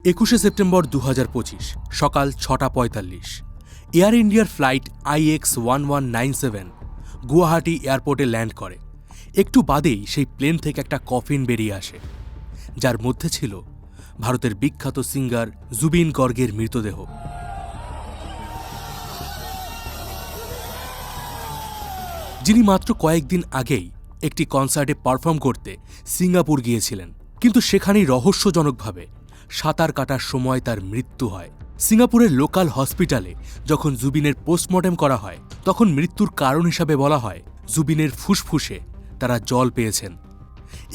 21শে September 2025 সকাল 6:45 air ইন্ডিয়ার flight IX1197 Guwahati এয়ারপোর্টে ল্যান্ড করে। একটু বাদেই সেই প্লেন থেকে একটা কফিন বেরিয়ে আসে, যার মধ্যে ছিল ভারতের বিখ্যাত সিঙ্গার জুবিন গর্গের মৃতদেহ। যিনি মাত্র কয়েকদিন আগেই একটি কনসার্টে পারফর্ম করতে সিঙ্গাপুর গিয়েছিলেন, কিন্তু সেখানেই রহস্যজনকভাবে সাঁতার কাটার সময় তার মৃত্যু হয়। সিঙ্গাপুরের লোকাল হসপিটালে যখন জুবিনের পোস্টমর্টেম করা হয়, তখন মৃত্যুর কারণ হিসাবে বলা হয় জুবিনের ফুসফুসে তারা জল পেয়েছেন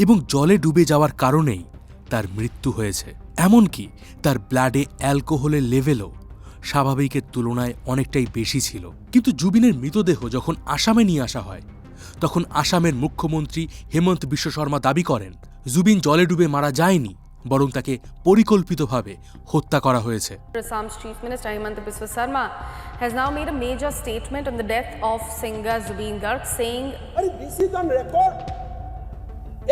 এবং জলে ডুবে যাওয়ার কারণেই তার মৃত্যু হয়েছে। এমনকি তার ব্লাডে অ্যালকোহলের লেভেলও স্বাভাবিকের তুলনায় অনেকটাই বেশি ছিল। কিন্তু জুবিনের মৃতদেহ যখন আসামে নিয়ে আসা হয়, তখন আসামের মুখ্যমন্ত্রী হেমন্ত বিশ্ব শর্মা দাবি করেন জুবিন জলে ডুবে মারা যায়নি, বরং তাকে পরিকল্পিতভাবে হত্যা করা হয়েছে। Assam's Chief Minister Hemant Biswa Sarma has now made a major statement on the death of singer Zubeen Garg, saying, "This is on record.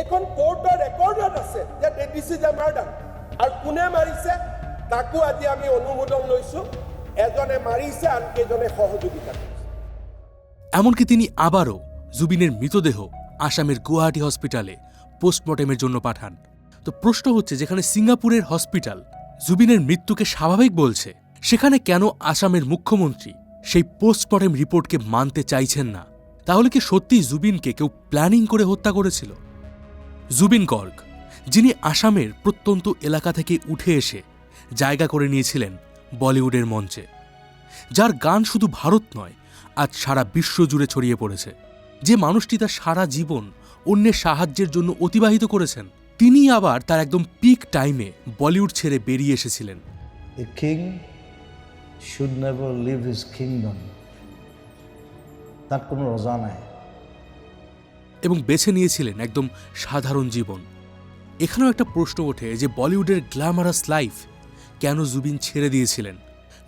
এখন কোর্টের রেকর্ডত আছে যে দিস ইজ এ মার্ডার। আর কোনে মারিছে তাকো আজি আমি অনুমোদন লৈছো, এজনে মারিছে আর কেজনে সহযোগিতা কৰিছে। এমনকি তিনি আবারও জুবিনের মৃতদেহ আসামের গুয়াহাটি হসপিটালে পোস্টমর্টেমের জন্য পাঠান। তো প্রশ্ন হচ্ছে, যেখানে সিঙ্গাপুরের হসপিটাল জুবিনের মৃত্যুকে স্বাভাবিক বলছে, সেখানে কেন আসামের মুখ্যমন্ত্রী সেই পোস্টমর্টেম রিপোর্টকে মানতে চাইছেন না? তাহলে কি সত্যি জুবিনকে কেউ প্ল্যানিং করে হত্যা করেছিল? জুবিন গর্গ, যিনি আসামের প্রত্যন্ত এলাকা থেকে উঠে এসে জায়গা করে নিয়েছিলেন বলিউডের মঞ্চে, যার গান শুধু ভারত নয়, আজ সারা বিশ্ব জুড়ে ছড়িয়ে পড়েছে, যে মানুষটি তার সারা জীবন অন্যের সাহায্যের জন্য অতিবাহিত করেছেন, তিনি আবার তার একদম পিক টাইমে বলিউড ছেড়ে বেরিয়ে এসেছিলেন। A king should never leave his kingdom. তার কোনো রজা নাই। এবং বেছে নিয়েছিলেন একদম সাধারণ জীবন। এখানেও একটা প্রশ্ন ওঠে যে বলিউডের গ্ল্যামারাস লাইফ কেন জুবিন ছেড়ে দিয়েছিলেন,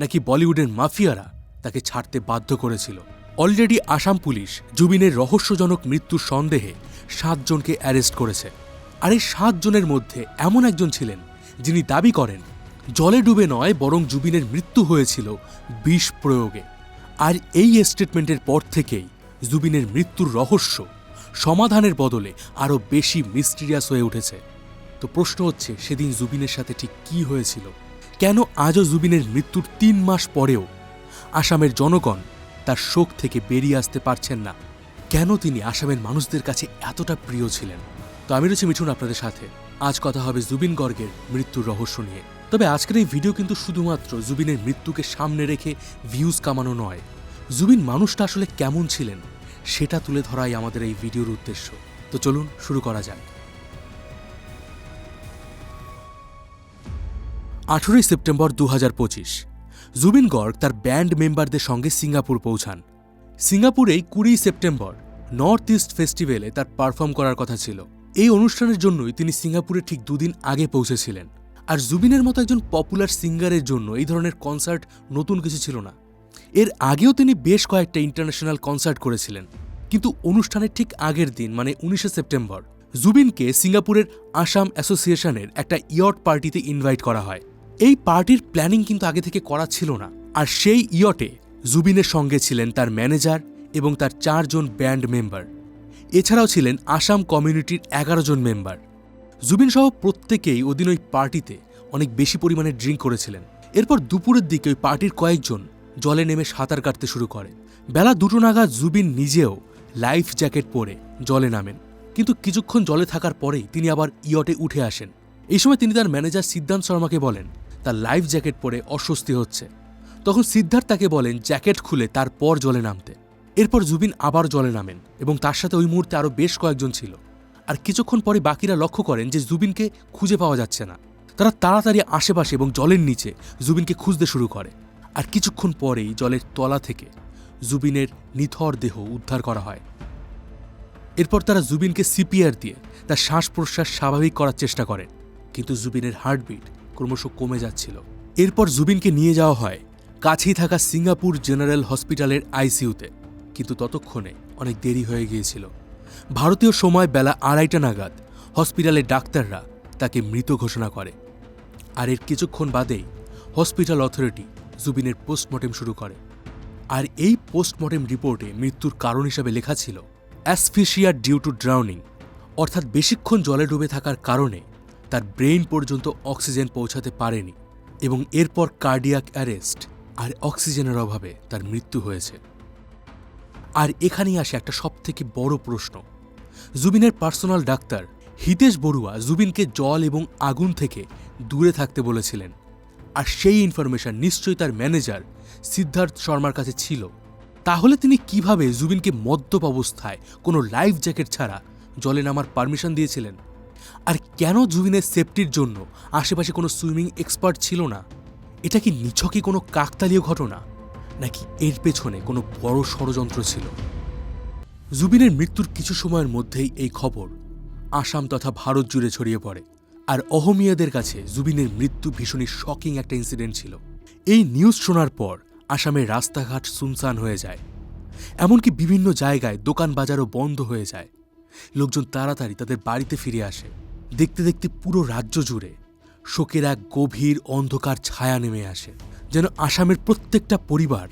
নাকি বলিউডের মাফিয়ারা তাকে ছাড়তে বাধ্য করেছিল? অলরেডি আসাম পুলিশ জুবিনের রহস্যজনক মৃত্যুর সন্দেহে 7 জনকে অ্যারেস্ট করেছে। আর এই 7 জনের মধ্যে এমন একজন ছিলেন যিনি দাবি করেন জলে ডুবে নয়, বরং জুবিনের মৃত্যু হয়েছিল বিষ প্রয়োগে। আর এই স্টেটমেন্টের পর থেকেই জুবিনের মৃত্যুর রহস্য সমাধানের বদলে আরও বেশি মিস্টিরিয়াস হয়ে উঠেছে। তো প্রশ্ন হচ্ছে, সেদিন জুবিনের সাথে ঠিক কী হয়েছিল? কেন আজও জুবিনের মৃত্যুর 3 মাস পরেও আসামের জনগণ তার শোক থেকে বেরিয়ে আসতে পারছেন না? কেন তিনি আসামের মানুষদের কাছে এতটা প্রিয় ছিলেন? তো আমি রয়েছি মিঠুন আপনাদের সাথে। আজ কথা হবে জুবিন গর্গের মৃত্যুর রহস্য নিয়ে। তবে আজকের এই ভিডিও কিন্তু শুধুমাত্র জুবিনের মৃত্যুকে সামনে রেখে ভিউজ কামানো নয়, জুবিন মানুষটা আসলে কেমন ছিলেন সেটা তুলে ধরাই আমাদের এই ভিডিওর উদ্দেশ্য। তো চলুন শুরু করা যাক। 18 সেপ্টেম্বর 2025 জুবিন গর্গ তার ব্যান্ড মেম্বারদের সঙ্গে সিঙ্গাপুর পৌঁছান। সিঙ্গাপুরেই 20 সেপ্টেম্বর নর্থ ইস্ট ফেস্টিভ্যালে তার পারফর্ম করার কথা ছিল। এই অনুষ্ঠানের জন্যই তিনি সিঙ্গাপুরে ঠিক 2 দিন আগে পৌঁছেছিলেন। আর জুবিনের মতো একজন পপুলার সিঙ্গারের জন্য এই ধরনের কনসার্ট নতুন কিছু ছিল না। এর আগেও তিনি বেশ কয়েকটা ইন্টারন্যাশনাল কনসার্ট করেছিলেন। কিন্তু অনুষ্ঠানের ঠিক আগের দিন, মানে 19শে সেপ্টেম্বর, জুবিনকে সিঙ্গাপুরের আসাম অ্যাসোসিয়েশনের একটা ইয়ট পার্টিতে ইনভাইট করা হয়। এই পার্টির প্ল্যানিং কিন্তু আগে থেকে করা ছিল না। আর সেই ইয়টে জুবিনের সঙ্গে ছিলেন তার ম্যানেজার এবং তার 4 জন ব্যান্ড মেম্বার। এছাড়াও ছিলেন আসাম কমিউনিটির 11 জন মেম্বার। জুবিন সহ প্রত্যেকেই ওদিন ওই পার্টিতে অনেক বেশি পরিমাণে ড্রিঙ্ক করেছিলেন। এরপর দুপুরের দিকে ওই পার্টির কয়েকজন জলে নেমে সাঁতার কাটতে শুরু করে। বেলা 2টো নাগাদ জুবিন নিজেও লাইফ জ্যাকেট পরে জলে নামেন, কিন্তু কিছুক্ষণ জলে থাকার পরেই তিনি আবার ইয়টে উঠে আসেন। এই সময় তিনি তার ম্যানেজার সিদ্ধান্ত শর্মাকে বলেন তার লাইফ জ্যাকেট পরে অস্বস্তি হচ্ছে। তখন সিদ্ধার্থ তাকে বলেন জ্যাকেট খুলে তারপর জলে নামতে। এরপর জুবিন আবার জলে নামেন এবং তার সাথে ওই মুহূর্তে আরও বেশ কয়েকজন ছিল। আর কিছুক্ষণ পরে বাকিরা লক্ষ্য করেন যে জুবিনকে খুঁজে পাওয়া যাচ্ছে না। তারা তাড়াতাড়ি আশেপাশে এবং জলের নিচে জুবিনকে খুঁজতে শুরু করে। আর কিছুক্ষণ পরেই জলের তলা থেকে জুবিনের নিথর দেহ উদ্ধার করা হয়। এরপর তারা জুবিনকে সিপিআর দিয়ে তার শ্বাস প্রশ্বাস স্বাভাবিক করার চেষ্টা করেন, কিন্তু জুবিনের হার্টবিট ক্রমশ কমে যাচ্ছিল। এরপর জুবিনকে নিয়ে যাওয়া হয় কাছেই থাকা সিঙ্গাপুর জেনারেল হসপিটালের আইসিইউতে, কিন্তু ততক্ষণে অনেক দেরি হয়ে গিয়েছিল। ভারতীয় সময় বেলা 2:30 নাগাদ হসপিটালের ডাক্তাররা তাকে মৃত ঘোষণা করে। আর এর কিছুক্ষণ বাদেই হসপিটাল অথরিটি জুবিনের পোস্টমর্টেম শুরু করে। আর এই পোস্টমর্টেম রিপোর্টে মৃত্যুর কারণ হিসাবে লেখা ছিল অ্যাসফিশিয়া ডিউ টু ড্রাউনিং, অর্থাৎ বেশিক্ষণ জলে ডুবে থাকার কারণে তার ব্রেইন পর্যন্ত অক্সিজেন পৌঁছাতে পারেনি এবং এরপর কার্ডিয়াক অ্যারেস্ট আর অক্সিজেনের অভাবে তার মৃত্যু হয়েছে। আর এখানেই আসে একটা সবথেকে বড় প্রশ্ন। জুবিনের পার্সোনাল ডাক্তার হিতেশ বড়ুয়া জুবিনকে জল এবং আগুন থেকে দূরে থাকতে বলেছিলেন, আর সেই ইনফরমেশন নিশ্চয়ই তার ম্যানেজার সিদ্ধার্থ শর্মার কাছে ছিল। তাহলে তিনি কিভাবে জুবিনকে মদ্যপ অবস্থায় কোনো লাইফ জ্যাকেট ছাড়া জলে নামার পারমিশন দিয়েছিলেন? আর কেন জুবিনের সেফটির জন্য আশেপাশে কোনো সুইমিং এক্সপার্ট ছিল না? এটা কি নিছকই কোনো কাকতালীয় ঘটনা, নাকি এর পেছনে কোনো বড় ষড়যন্ত্র ছিল? জুবিনের মৃত্যুর কিছু সময়ের মধ্যেই এই খবর আসাম তথা ভারত জুড়ে ছড়িয়ে পড়ে। আর অহমীয়াদের কাছে জুবিনের মৃত্যু ভীষণই শকিং একটা ইনসিডেন্ট ছিল। এই নিউজ শোনার পর আসামের রাস্তাঘাট সুনসান হয়ে যায়, এমনকি বিভিন্ন জায়গায় দোকান বাজারও বন্ধ হয়ে যায়। লোকজন তাড়াতাড়ি তাদের বাড়িতে ফিরে আসে। দেখতে দেখতে পুরো রাজ্য জুড়ে শোকের এক গভীর অন্ধকার ছায়া নেমে আসে, যেন আসামের প্রত্যেকটা পরিবার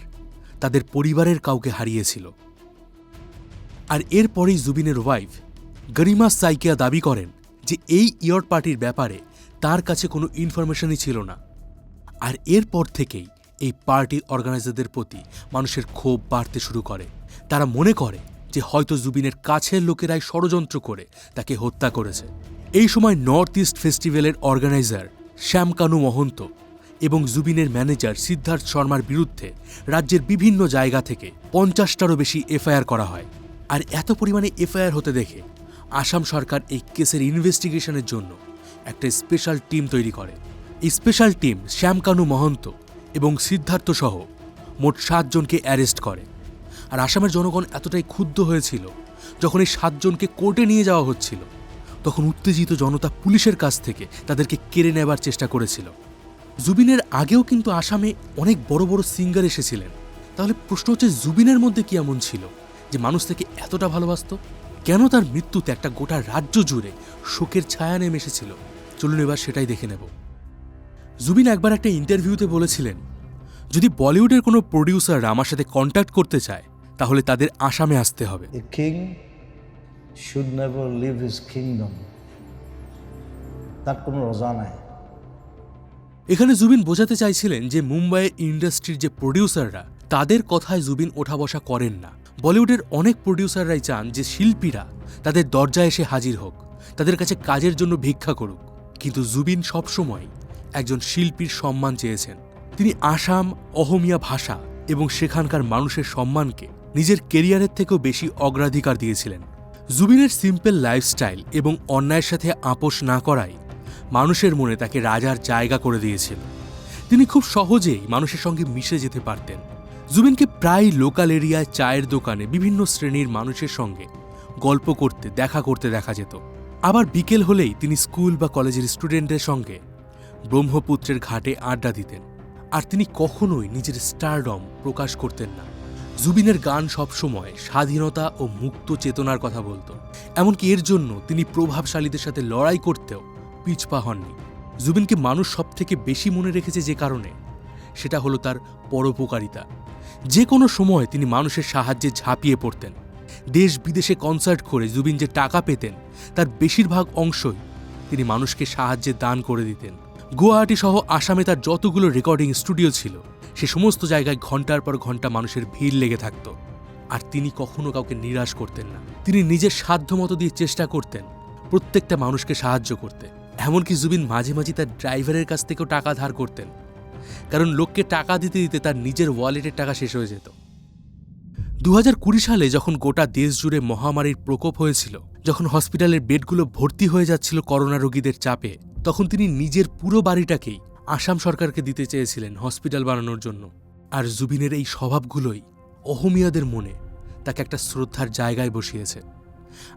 তাদের পরিবারের কাউকে হারিয়েছিল। আর এরপরেই জুবিনের ওয়াইফ গরিমা সাইকিয়া দাবি করেন যে এই ইয়র পার্টির ব্যাপারে তার কাছে কোনো ইনফরমেশনই ছিল না। আর এরপর থেকেই এই পার্টি অর্গানাইজারদের প্রতি মানুষের ক্ষোভ বাড়তে শুরু করে। তারা মনে করে যে হয়তো জুবিনের কাছের লোকেরাই ষড়যন্ত্র করে তাকে হত্যা করেছে। এই সময় নর্থ ইস্ট ফেস্টিভ্যালের অর্গানাইজার শ্যামকানু মহন্ত এবং জুবিনের ম্যানেজার সিদ্ধার্থ শর্মার বিরুদ্ধে রাজ্যের বিভিন্ন জায়গা থেকে 50টারও বেশি এফআইআর করা হয়। আর এত পরিমাণে এফআইআর হতে দেখে আসাম সরকার এই কেসের ইনভেস্টিগেশনের জন্য একটা স্পেশাল টিম তৈরি করে। এই স্পেশাল টিম শ্যামকানু মহন্ত এবং সিদ্ধার্থ সহ মোট 7 জনকে অ্যারেস্ট করে। আর আসামের জনগণ এতটাই ক্ষুব্ধ হয়েছিল, যখন এই 7 জনকে কোর্টে নিয়ে যাওয়া হচ্ছিল তখন উত্তেজিত জনতা পুলিশের কাছ থেকে তাদেরকে কেড়ে নেবার চেষ্টা করেছিল। জুবিনের আগেও কিন্তু আসামে অনেক বড় বড় সিঙ্গার এসেছিলেন। তাহলে প্রশ্ন হচ্ছে, জুবিনের মধ্যে কি এমন ছিল যে মানুষ থেকে এতটা ভালোবাসত? কেন তার মৃত্যুতে একটা গোটা রাজ্য জুড়ে শোকের ছায়া নেমে এসেছিল? চলুন এবার সেটাই দেখে নেব। জুবিন একবার একটা ইন্টারভিউতে বলেছিলেন, যদি বলিউডের কোনো প্রডিউসাররা আমার সাথে কন্ট্যাক্ট করতে চায় তাহলে তাদের আসামে আসতে হবে। A king should never leave his kingdom. তার কোনো রোজা নাই। এখানে জুবিন বোঝাতে চাইছিলেন যে মুম্বাইয়ের ইন্ডাস্ট্রির যে প্রডিউসাররা, তাদের কথায় জুবিন ওঠা বসা করেন না। বলিউডের অনেক প্রডিউসাররাই চান যে শিল্পীরা তাদের দরজায় এসে হাজির হোক, তাদের কাছে কাজের জন্য ভিক্ষা করুক। কিন্তু জুবিন সবসময় একজন শিল্পীর সম্মান চেয়েছেন। তিনি আসাম, অহমিয়া ভাষা এবং সেখানকার মানুষের সম্মানকে নিজের কেরিয়ারের থেকেও বেশি অগ্রাধিকার দিয়েছিলেন। জুবিনের সিম্পল লাইফস্টাইল এবং অন্যায়ের সাথে আপোষ না করাই মানুষের মনে তাকে রাজার জায়গা করে দিয়েছিল। তিনি খুব সহজেই মানুষের সঙ্গে মিশে যেতে পারতেন। জুবিনকে প্রায় লোকাল এরিয়ায় চায়ের দোকানে বিভিন্ন শ্রেণীর মানুষের সঙ্গে গল্প করতে দেখা যেত। আবার বিকেল হলেই তিনি স্কুল বা কলেজের স্টুডেন্টদের সঙ্গে ব্রহ্মপুত্রের ঘাটে আড্ডা দিতেন। আর তিনি কখনোই নিজের স্টারডম প্রকাশ করতেন না। জুবিনের গান সবসময় স্বাধীনতা ও মুক্ত চেতনার কথা বলতো। এমনকি এর জন্য তিনি প্রভাবশালীদের সাথে লড়াই করতেও পিছপা হননি। জুবিনকে মানুষ সবথেকে বেশি মনে রেখেছে যে কারণে, সেটা হলো তার পরোপকারিতা। যে কোনো সময় তিনি মানুষের সাহায্যে ঝাঁপিয়ে পড়তেন। দেশ বিদেশে কনসার্ট করে জুবিন যে টাকা পেতেন তার বেশিরভাগ অংশই তিনি মানুষকে সাহায্যে দান করে দিতেন। গুয়াহাটি সহ আসামে তার যতগুলো রেকর্ডিং স্টুডিও ছিল, সে সমস্ত জায়গায় ঘন্টার পর ঘন্টা মানুষের ভিড় লেগে থাকত। আর তিনি কখনো কাউকে নিরাশ করতেন না। তিনি নিজের সাধ্যমতো দিয়ে চেষ্টা করতেন প্রত্যেকটা মানুষকে সাহায্য করতে। এমনকি জুবিন মাঝে মাঝে তার ড্রাইভারের কাছ থেকেও টাকা ধার করতেন, কারণ লোককে টাকা দিতে দিতে তার নিজের ওয়ালেটের টাকা শেষ হয়ে যেত। 2020 সালে যখন গোটা দেশ জুড়ে মহামারীর প্রকোপ হয়েছিল, যখন হসপিটালের বেডগুলো ভর্তি হয়ে যাচ্ছিল করোনা রোগীদের চাপে, তখন তিনি নিজের পুরো বাড়িটাকেই আসাম সরকারকে দিতে চেয়েছিলেন হসপিটাল বানানোর জন্য। আর জুবিনের এই স্বভাবগুলোই অহমীয়াদের মনে তাকে একটা শ্রদ্ধার জায়গায় বসিয়েছে।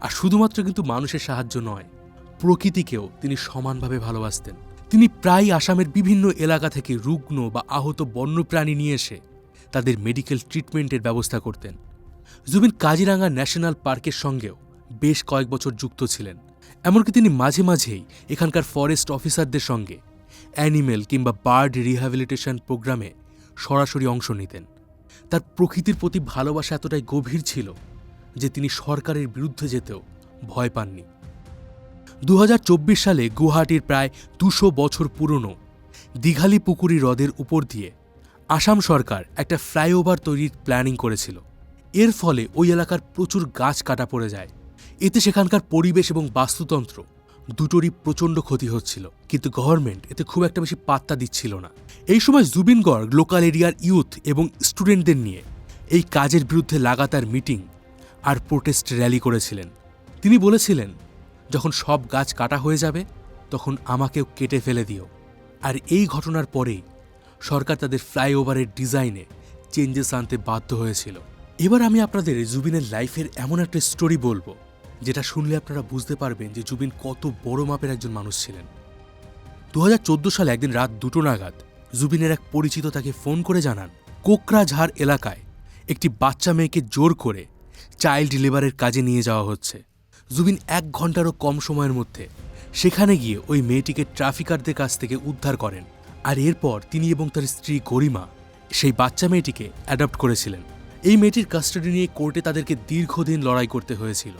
আর শুধুমাত্র কিন্তু মানুষের সাহায্য নয়, প্রকৃতিকেও তিনি সমানভাবে ভালোবাসতেন। তিনি প্রায় আসামের বিভিন্ন এলাকা থেকে রুগ্ন বা আহত বন্যপ্রাণী নিয়ে এসে তাদের মেডিকেল ট্রিটমেন্টের ব্যবস্থা করতেন। জুবিন কাজিরাঙ্গা ন্যাশনাল পার্কের সঙ্গেও বেশ কয়েক বছর যুক্ত ছিলেন। এমনকি তিনি মাঝে মাঝেই এখানকার ফরেস্ট অফিসারদের সঙ্গে অ্যানিমেল কিংবা বার্ড রিহ্যাবিলিটেশন প্রোগ্রামে সরাসরি অংশ নিতেন। তার প্রকৃতির প্রতি ভালোবাসা এতটাই গভীর ছিল যে তিনি সরকারের বিরুদ্ধে যেতেও ভয় পাননি। 2024 সালে গুয়াহাটির প্রায় 200 বছর পুরনো দিঘালি পুকুরি হ্রদের উপর দিয়ে আসাম সরকার একটা ফ্লাইওভার তৈরির প্ল্যানিং করেছিল। এর ফলে ওই এলাকার প্রচুর গাছ কাটা পড়ে যায়। এতে সেখানকার পরিবেশ এবং বাস্তুতন্ত্র দুটোরই প্রচণ্ড ক্ষতি হচ্ছিল, কিন্তু গভর্নমেন্ট এতে খুব একটা বেশি পাত্তা দিচ্ছিল না। এই সময় জুবিন গর্গ লোকাল এরিয়ার ইউথ এবং স্টুডেন্টদের নিয়ে এই কাজের বিরুদ্ধে লাগাতার মিটিং আর প্রোটেস্ট র্যালি করেছিলেন। তিনি বলেছিলেন, যখন সব গাছ কাটা হয়ে যাবে তখন আমাকেও কেটে ফেলে দিও। আর এই ঘটনার পরেই সরকার তাদের ফ্লাইওভারের ডিজাইনে চেঞ্জেস আনতে বাধ্য হয়েছিল। এবার আমি আপনাদের জুবিনের লাইফের এমন একটা স্টোরি বলবো যেটা শুনলে আপনারা বুঝতে পারবেন যে জুবিন কত বড় মাপের একজন মানুষ ছিলেন। 2014 সালে একদিন রাত 2টো নাগাদ জুবিনের এক পরিচিত তাকে ফোন করে জানান, কোকরাঝাড় এলাকায় একটি বাচ্চা মেয়েকে জোর করে চাইল্ড লেবারের কাজে নিয়ে যাওয়া হচ্ছে। জুবিন 1 ঘন্টারও কম সময়ের মধ্যে সেখানে গিয়ে ওই মেয়েটিকে ট্রাফিকারদের কাছ থেকে উদ্ধার করেন। আর এরপর তিনি এবং তার স্ত্রী গরিমা সেই বাচ্চা মেয়েটিকে অ্যাডপ্ট করেছিলেন। এই মেয়েটির কাস্টাডি নিয়ে কোর্টে তাদেরকে দীর্ঘদিন লড়াই করতে হয়েছিল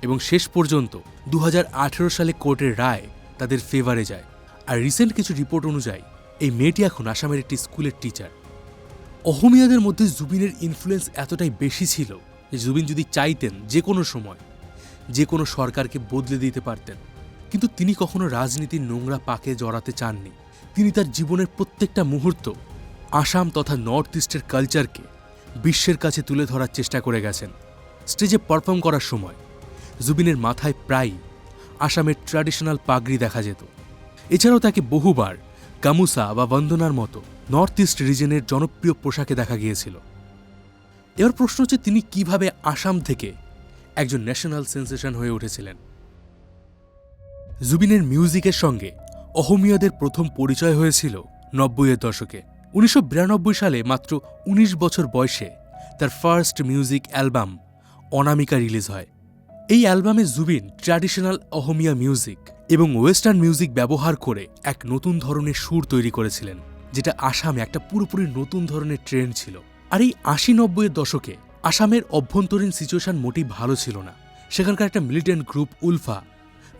এবং শেষ পর্যন্ত 2018 সালে কোর্টের রায় তাদের ফেভারে যায়। আর রিসেন্ট কিছু রিপোর্ট অনুযায়ী এই মেয়েটি এখন আসামের একটি স্কুলের টিচার। অহমিয়াদের মধ্যে জুবিনের ইনফ্লুয়েন্স এতটাই বেশি ছিল যে জুবিন যদি চাইতেন যে কোনো সময় যে কোনো সরকারকে বদলে দিতে পারতেন, কিন্তু তিনি কখনো রাজনীতির নোংরা পাকে জড়াতে চাননি। তিনি তার জীবনের প্রত্যেকটা মুহূর্ত আসাম তথা নর্থ ইস্টের কালচারকে বিশ্বের কাছে তুলে ধরার চেষ্টা করে গেছেন। স্টেজে পারফর্ম করার সময় জুবিনের মাথায় প্রায়ই আসামের ট্র্যাডিশনাল পাগড়ি দেখা যেত। এছাড়াও তাকে বহুবার গামুসা বা বন্দনার মতো নর্থ ইস্ট রিজনের জনপ্রিয় পোশাকে দেখা গিয়েছিল। এবার প্রশ্ন হচ্ছে, তিনি কিভাবে আসাম থেকে একজন ন্যাশনাল সেন্সেশন হয়ে উঠেছিলেন? জুবিনের মিউজিকের সঙ্গে অহমিয়াদের প্রথম পরিচয় হয়েছিল 90-এর দশকে। 1992 সালে মাত্র 19 বছর বয়সে তার ফার্স্ট মিউজিক অ্যালবাম অনামিকা রিলিজ হয়। এই অ্যালবামে জুবিন ট্র্যাডিশনাল অহমিয়া মিউজিক এবং ওয়েস্টার্ন মিউজিক ব্যবহার করে এক নতুন ধরনের সুর তৈরি করেছিলেন, যেটা আসামে একটা পুরোপুরি নতুন ধরনের ট্রেন্ড ছিল। আর এই 80-90-এর দশকে আসামের অভ্যন্তরীণ সিচুয়েশন মোটেই ভালো ছিল না। সেখানকার একটা মিলিটেন্ট গ্রুপ উলফা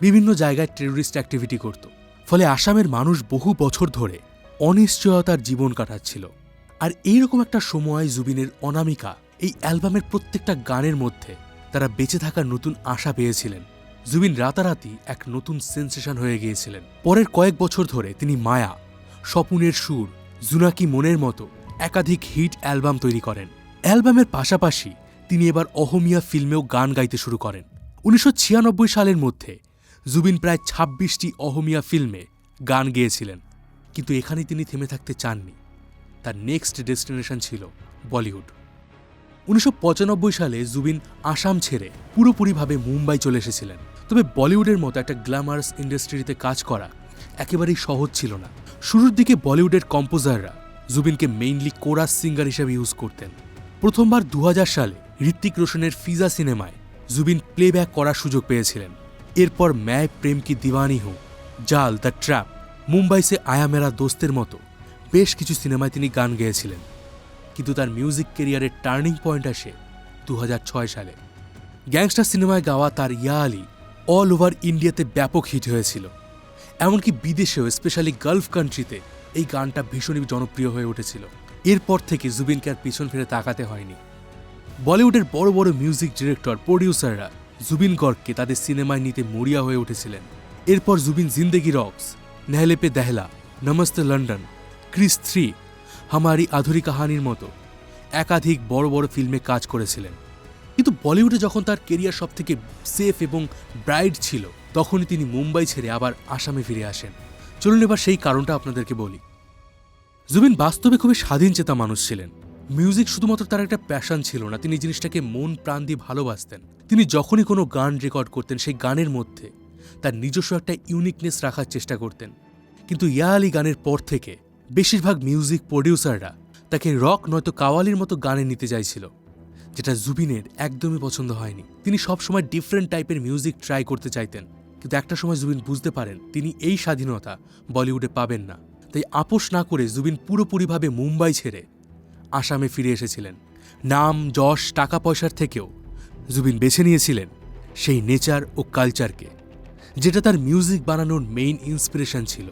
বিভিন্ন জায়গায় টেররিস্ট অ্যাক্টিভিটি করত। ফলে আসামের মানুষ বহু বছর ধরে অনিশ্চয়তার জীবন কাটাচ্ছিল। আর এইরকম একটা সময় জুবিনের অনামিকা এই অ্যালবামের প্রত্যেকটা গানের মধ্যে তারা বেঁচে থাকার নতুন আশা পেয়েছিলেন। জুবিন রাতারাতি এক নতুন সেন্সেশন হয়ে গিয়েছিলেন। পরের কয়েক বছর ধরে তিনি মায়া, স্বপ্নের সুর, জুনাকি মনের মতো একাধিক হিট অ্যালবাম তৈরি করেন। অ্যালবামের পাশাপাশি তিনি এবার অহমিয়া ফিল্মেও গান গাইতে শুরু করেন। 1996 সালের মধ্যে জুবিন প্রায় 26টি অহমিয়া ফিল্মে গান গেয়েছিলেন, কিন্তু এখানেই তিনি থেমে থাকতে চাননি। তার নেক্সট ডেস্টিনেশন ছিল বলিউড। 1995 সালে জুবিন আসাম ছেড়ে পুরোপুরিভাবে মুম্বাই চলে এসেছিলেন। তবে বলিউডের মতো একটা গ্ল্যামারাস ইন্ডাস্ট্রিতে কাজ করা একেবারেই সহজ ছিল না। শুরুর দিকে বলিউডের কম্পোজাররা জুবিনকে মেইনলি কোরাস সিঙ্গার হিসেবে ইউজ করতেন। প্রথমবার 2000 সালে ঋত্বিক রোশনের ফিজা সিনেমায় জুবিন প্লেব্যাক করার সুযোগ পেয়েছিলেন। এরপর ম্যায় প্রেম কি দিওয়ানি হো, জাল, দ্য ট্র্যাপ, মুম্বাই সে আয়া মেরা দোস্তের মতো বেশ কিছু সিনেমায় তিনি গান গেয়েছিলেন। কিন্তু তার মিউজিক ক্যারিয়ারের টার্নিং পয়েন্ট আসে 2006 সালে। গ্যাংস্টার সিনেমায় গাওয়া তার ইয়া আলী অল ওভার ইন্ডিয়াতে ব্যাপক হিট হয়েছিল। এমনকি বিদেশেও, স্পেশালি গালফ কান্ট্রিতে এই গানটা ভীষণই জনপ্রিয় হয়ে উঠেছিল। এরপর থেকে জুবিনকে আর পিছন ফিরে তাকাতে হয়নি। বলিউডের বড় বড় মিউজিক ডিরেক্টর, প্রডিউসাররা জুবিন গর্গকে তাদের সিনেমায় নিতে মরিয়া হয়ে উঠেছিলেন। এরপর জুবিন জিন্দেগি রক্স, নেহলে পে দেহলা, নমস্তে লন্ডন, ক্রিস 3, হামারি আধুরি কাহানির মতো একাধিক বড় বড় ফিল্মে কাজ করেছিলেন। কিন্তু বলিউডে যখন তার কেরিয়ার সবথেকে সেফ এবং ব্রাইট ছিল, তখনই তিনি মুম্বাই ছেড়ে আবার আসামে ফিরে আসেন। চলুন এবার সেই কারণটা আপনাদেরকে বলি। জুবিন বাস্তবে খুবই স্বাধীনচেতা মানুষ ছিলেন। মিউজিক শুধুমাত্র তার একটা প্যাশন ছিল না, তিনি জিনিসটাকে মন প্রাণ দিয়ে ভালোবাসতেন। তিনি যখনই কোনো গান রেকর্ড করতেন, সেই গানের মধ্যে তার নিজস্ব একটা ইউনিকনেস রাখার চেষ্টা করতেন। কিন্তু ইয়া আলী গানের পর থেকে বেশিরভাগ মিউজিক প্রডিউসাররা তাকে রক নয়তো কাওয়ালির মতো গানে নিতে চাইছিল, যেটা জুবিনের একদমই পছন্দ হয়নি। তিনি সবসময় ডিফারেন্ট টাইপের মিউজিক ট্রাই করতে চাইতেন। কিন্তু একটা সময় জুবিন বুঝতে পারেন তিনি এই স্বাধীনতা বলিউডে পাবেন না। তাই আপোষ না করে জুবিন পুরোপুরিভাবে মুম্বাই ছেড়ে আসামে ফিরে এসেছিলেন। নাম, যশ, টাকা পয়সার থেকেও জুবিন বেছে নিয়েছিলেন সেই নেচার ও কালচারকে, যেটা তার মিউজিক বানানোর মেইন ইন্সপিরেশন ছিল।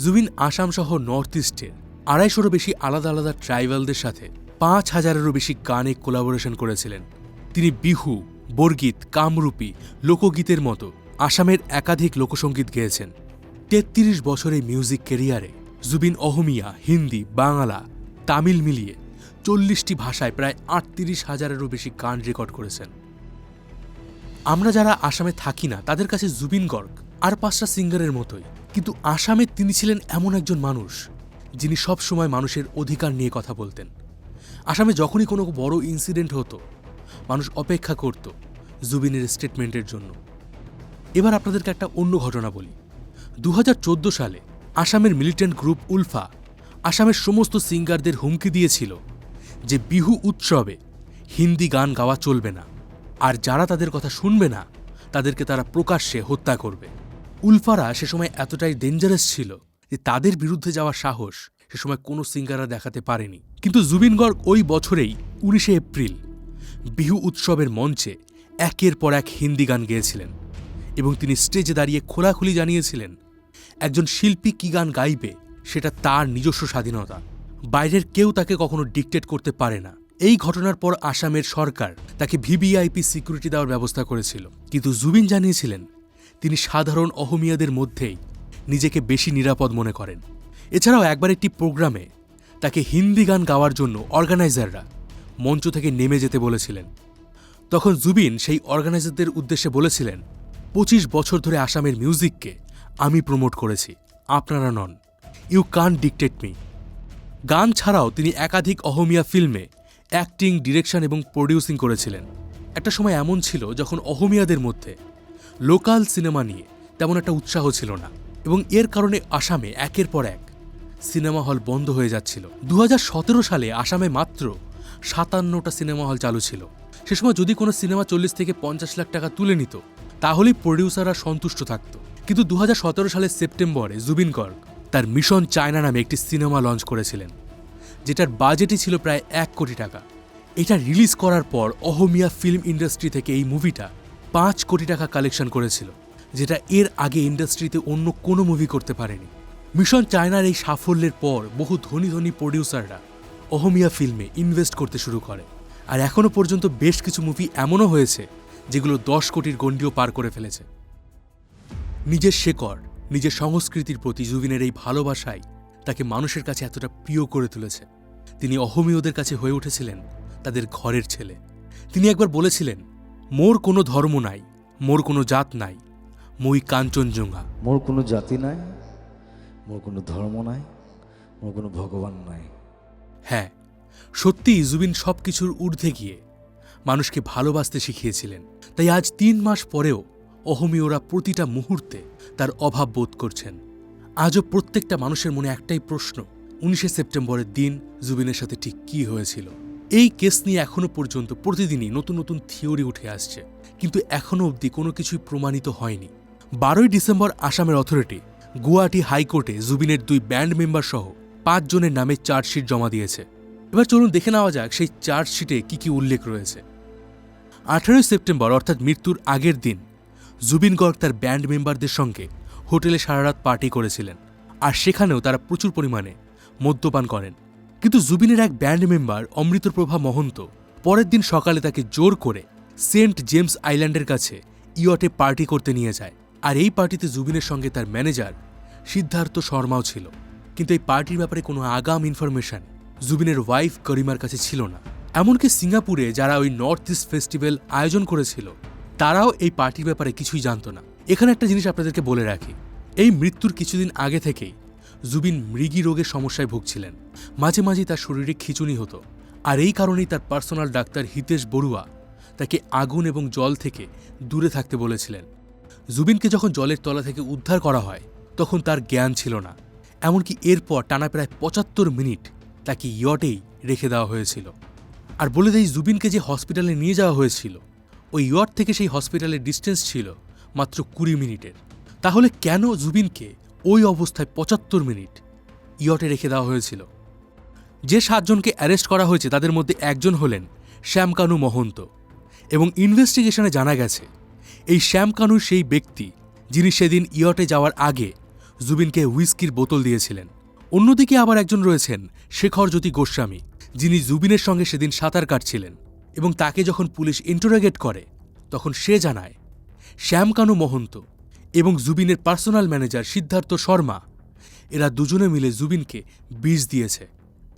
জুবিন আসাম সহ নর্থ ইস্টের 250-রও বেশি আলাদা আলাদা ট্রাইবালদের সাথে 5000-এরও বেশি গানে কোলাবোরেশন করেছিলেন। তিনি বিহু, বরগীত, কামরূপী, লোকগীতের মতো আসামের একাধিক লোকসঙ্গীত গেয়েছেন। 33 বছরের মিউজিক ক্যারিয়ারে জুবিন অহমিয়া, হিন্দি, বাংলা, তামিল মিলিয়ে 40টি ভাষায় প্রায় 38,000-এরও বেশি গান রেকর্ড করেছেন। আমরা যারা আসামে থাকি না তাদের কাছে জুবিন গর্গ আর 5টা সিঙ্গারের মতোই, কিন্তু আসামে তিনি ছিলেন এমন একজন মানুষ যিনি সবসময় মানুষের অধিকার নিয়ে কথা বলতেন। আসামে যখনই কোনো বড় ইনসিডেন্ট হতো মানুষ অপেক্ষা করত জুবিনের স্টেটমেন্টের জন্য। এবার আপনাদেরকে একটা অন্য ঘটনা বলি। 2014 সালে আসামের মিলিটেন্ট গ্রুপ উলফা আসামের সমস্ত সিঙ্গারদের হুমকি দিয়েছিল যে বিহু উৎসবে হিন্দি গান গাওয়া চলবে না, আর যারা তাদের কথা শুনবে না তাদেরকে তারা প্রকাশ্যে হত্যা করবে। উলফারা সে সময় এতটাই ডেঞ্জারাস ছিল যে তাদের বিরুদ্ধে যাওয়ার সাহস সে সময় কোনো সিঙ্গাররা দেখাতে পারেনি। কিন্তু জুবিন গর্গ ওই বছরেই 19শে এপ্রিল বিহু উৎসবের মঞ্চে একের পর এক হিন্দি গান গেয়েছিলেন এবং তিনি স্টেজে দাঁড়িয়ে খোলাখুলি জানিয়েছিলেন একজন শিল্পী কী গান গাইবে সেটা তার নিজস্ব স্বাধীনতা, বাইরের কেউ তাকে কখনো ডিকটেট করতে পারে না। এই ঘটনার পর আসামের সরকার তাকে ভিভিআইপি সিকিউরিটি দেওয়ার ব্যবস্থা করেছিল, কিন্তু জুবিন জানিয়েছিলেন তিনি সাধারণ অহমিয়াদের মধ্যেই নিজেকে বেশি নিরাপদ মনে করেন। এছাড়াও একবার একটি প্রোগ্রামে তাকে হিন্দি গান গাওয়ার জন্য অর্গানাইজাররা মঞ্চ থেকে নেমে যেতে বলেছিলেন। তখন জুবিন সেই অর্গানাইজারদের উদ্দেশ্যে বলেছিলেন, 25 বছর ধরে আসামের মিউজিককে আমি প্রমোট করেছি, আপনারা নন। You can't dictate me. গান ছাড়াও তিনি একাধিক অহমিয়া ফিল্মে অ্যাক্টিং, ডিরেকশন এবং প্রডিউসিং করেছিলেন। একটা সময় এমন ছিল যখন অহমিয়াদের মধ্যে লোকাল সিনেমা নিয়ে তেমন একটা উৎসাহ ছিল না এবং এর কারণে আসামে একের পর এক সিনেমা হল বন্ধ হয়ে যাচ্ছিল। 2017 সালে আসামে মাত্র 57টা সিনেমা হল চালু ছিল। সে সময় যদি কোনো সিনেমা 40 থেকে 50 লাখ টাকা তুলে নিত তাহলেই প্রডিউসাররা সন্তুষ্ট থাকত। কিন্তু 2017 সালের সেপ্টেম্বরে জুবিন গর্গ তার মিশন চায়না নামে একটি সিনেমা লঞ্চ করেছিলেন, যেটার বাজেটই ছিল প্রায় 1 কোটি টাকা। এটা রিলিজ করার পর অহমিয়া ফিল্ম ইন্ডাস্ট্রি থেকে এই মুভিটা 5 কোটি টাকা কালেকশন করেছিল, যেটা এর আগে ইন্ডাস্ট্রিতে অন্য কোনো মুভি করতে পারেনি। মিশন চায়নার এই সাফল্যের পর বহু ধনী ধনী প্রডিউসাররা অহমিয়া ফিল্মে ইনভেস্ট করতে শুরু করে, আর এখনও পর্যন্ত বেশ কিছু মুভি এমনও হয়েছে যেগুলো 10 কোটির গণ্ডিও পার করে ফেলেছে। নিজের শেকড়, নিজের সংস্কৃতির প্রতি জুবিনের এই ভালোবাসাই তাকে মানুষের কাছে এতটা প্রিয় করে তুলেছে। তিনি অহমীয়দের কাছে হয়ে উঠেছিলেন তাদের ঘরের ছেলে। তিনি একবার বলেছিলেন, মোর কোনো ধর্ম নাই, মোর কোনো জাত নাই, মই কাঞ্চনজঙ্ঘা। মোর কোনো জাতি নাই, মোর কোনো ধর্ম নাই, মোর কোনো ভগবান নাই। হ্যাঁ, সত্যিই জুবিন সব কিছুর ঊর্ধ্বে গিয়ে মানুষকে ভালোবাসতে শিখিয়েছিলেন। তাই আজ 3 মাস পরেও অহমীয়রা প্রতিটা মুহূর্তে তার অভাব বোধ করছেন। আজও প্রত্যেকটা মানুষের মনে একটাই প্রশ্ন, 19শে সেপ্টেম্বরের দিন জুবিনের সাথে ঠিক কী হয়েছিল। এই কেস নিয়ে এখনও পর্যন্ত প্রতিদিনই নতুন নতুন থিওরি উঠে আসছে, কিন্তু এখনও অবধি কোনো কিছুই প্রমাণিত হয়নি। 12ই ডিসেম্বর আসামের অথরিটি গুয়াহাটি হাইকোর্টে জুবিনের 2 ব্যান্ড মেম্বার সহ 5 জনের নামে চার্জশিট জমা দিয়েছে। এবার চলুন দেখে নেওয়া যাক সেই চার্জশিটে কী কী উল্লেখ রয়েছে। 18ই সেপ্টেম্বর অর্থাৎ মৃত্যুর আগের দিন জুবিন গর্গ তার ব্যান্ড মেম্বারদের সঙ্গে হোটেলে সারা রাত পার্টি করেছিলেন, আর সেখানেও তারা প্রচুর পরিমাণে মদ্যপান করেন। কিন্তু জুবিনের এক ব্যান্ড মেম্বার অমৃতপ্রভা মহন্ত পরের দিন সকালে তাকে জোর করে সেন্ট জেমস আইল্যান্ডের কাছে ইয়টে পার্টি করতে নিয়ে যায়, আর এই পার্টিতে জুবিনের সঙ্গে তার ম্যানেজার সিদ্ধার্থ শর্মাও ছিল। কিন্তু এই পার্টির ব্যাপারে কোনো আগাম ইনফরমেশন জুবিনের ওয়াইফ করিমার কাছে ছিল না। এমনকি সিঙ্গাপুরে যারা ওই নর্থ ইস্ট ফেস্টিভ্যাল আয়োজন করেছিল তারাও এই পার্টির ব্যাপারে কিছুই জানত না। এখানে একটা জিনিস আপনাদেরকে বলে রাখি, এই মৃত্যুর কিছুদিন আগে থেকেই জুবিন মৃগী রোগের সমস্যায় ভুগছিলেন। মাঝে মাঝে তার শরীরে খিঁচুনি হতো, আর এই কারণেই তার পার্সোনাল ডাক্তার হিতেশ বড়ুয়া তাকে আগুন এবং জল থেকে দূরে থাকতে বলেছিলেন। জুবিনকে যখন জলের তলা থেকে উদ্ধার করা হয় তখন তার জ্ঞান ছিল না, এমনকি এরপর টানা প্রায় 75 মিনিট তাকে ইয়টেই রেখে দেওয়া হয়েছিল। আর বলে দেই, জুবিনকে যে হসপিটালে নিয়ে যাওয়া হয়েছিল ওই ইয়ট থেকে সেই হসপিটালের ডিস্টেন্স ছিল মাত্র 20 মিনিটের। তাহলে কেন জুবিনকে ওই অবস্থায় 75 মিনিট ইয়টে রেখে দেওয়া হয়েছিল? যে 7 জনকে অ্যারেস্ট করা হয়েছে তাদের মধ্যে একজন হলেন শ্যামকানু মহন্ত, এবং ইনভেস্টিগেশনে জানা গেছে এই শ্যামকানু সেই ব্যক্তি যিনি সেদিন ইয়টে যাওয়ার আগে জুবিনকে হুইস্কির বোতল দিয়েছিলেন। অন্যদিকে আবার একজন রয়েছেন শেখর জ্যোতি গোস্বামী, যিনি জুবিনের সঙ্গে সেদিন সাঁতার কাটছিলেন, এবং তাকে যখন পুলিশ ইন্টারোগেট করে তখন সে জানায় শ্যামকানু মহন্ত এবং জুবিনের পার্সোনাল ম্যানেজার সিদ্ধার্থ শর্মা এরা দুজনে মিলে জুবিনকে বিষ দিয়েছে।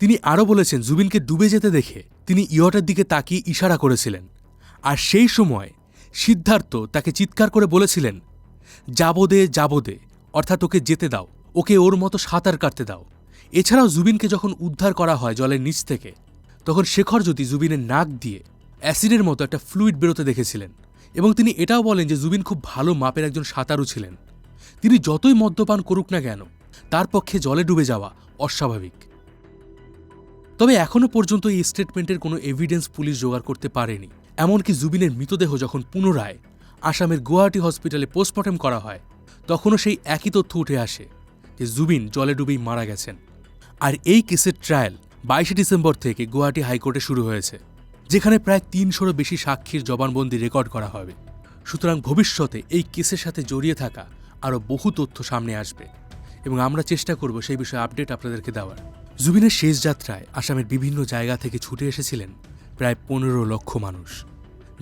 তিনি আরও বলেছেন জুবিনকে ডুবে যেতে দেখে তিনি ইয়টের দিকে তাকিয়ে ইশারা করেছিলেন, আর সেই সময় সিদ্ধার্থ তাকে চিৎকার করে বলেছিলেন, যাবো দে, অর্থাৎ ওকে যেতে দাও, ওকে ওর মতো সাঁতার কাটতে দাও। এছাড়াও জুবিনকে যখন উদ্ধার করা হয় জলের নিচ থেকে, তখন শেখর জ্যোতি জুবিনের নাক দিয়ে অ্যাসিডের মতো একটা ফ্লুইড বেরোতে দেখেছিলেন, এবং তিনি এটাও বলেন যে জুবিন খুব ভালো মাপের একজন সাঁতারু ছিলেন। তিনি যতই মদ্যপান করুক না কেন তার পক্ষে জলে ডুবে যাওয়া অস্বাভাবিক। তবে এখনও পর্যন্ত এই স্টেটমেন্টের কোনো এভিডেন্স পুলিশ জোগাড় করতে পারেনি। এমনকি জুবিনের মৃতদেহ যখন পুনরায় আসামের গুয়াহাটি হসপিটালে পোস্টমর্টেম করা হয় তখনও সেই একই তথ্য উঠে আসে যে জুবিন জলে ডুবেই মারা গেছেন। আর এই কেসের ট্রায়াল 22 ডিসেম্বর থেকে গুয়াহাটি হাইকোর্টে শুরু হয়েছে, যেখানে প্রায় 300-রও বেশি সাক্ষীর জবানবন্দি রেকর্ড করা হবে। সুতরাং ভবিষ্যতে এই কেসের সাথে জড়িয়ে থাকা আরও বহু তথ্য সামনে আসবে, এবং আমরা চেষ্টা করব সেই বিষয়ে আপডেট আপনাদেরকে দেওয়ার। জুবিনের শেষ যাত্রায় আসামের বিভিন্ন জায়গা থেকে ছুটে এসেছিলেন প্রায় 15 লক্ষ মানুষ,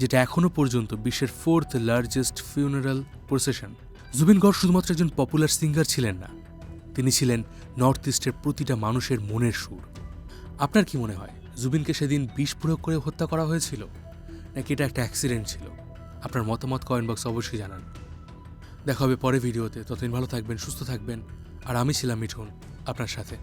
যেটা এখনও পর্যন্ত বিশ্বের 4th largest funeral procession. Zubeen Garg শুধুমাত্র একজন পপুলার সিঙ্গার ছিলেন না, তিনি ছিলেন নর্থ ইস্টের প্রতিটা মানুষের মনের সুর। আপনার কি মনে হয় জুবিনকে সেদিন বিষ প্রয়োগ করে হত্যা করা হয়েছিল, নাকি এটা একটা অ্যাক্সিডেন্ট ছিল? আপনার মতামত কমেন্ট বক্সে অবশ্যই জানান। দেখা হবে পরে ভিডিওতে। ততদিন ভালো থাকবেন, সুস্থ থাকবেন, আর আমি ছিলাম মিঠুন আপনার সাথে।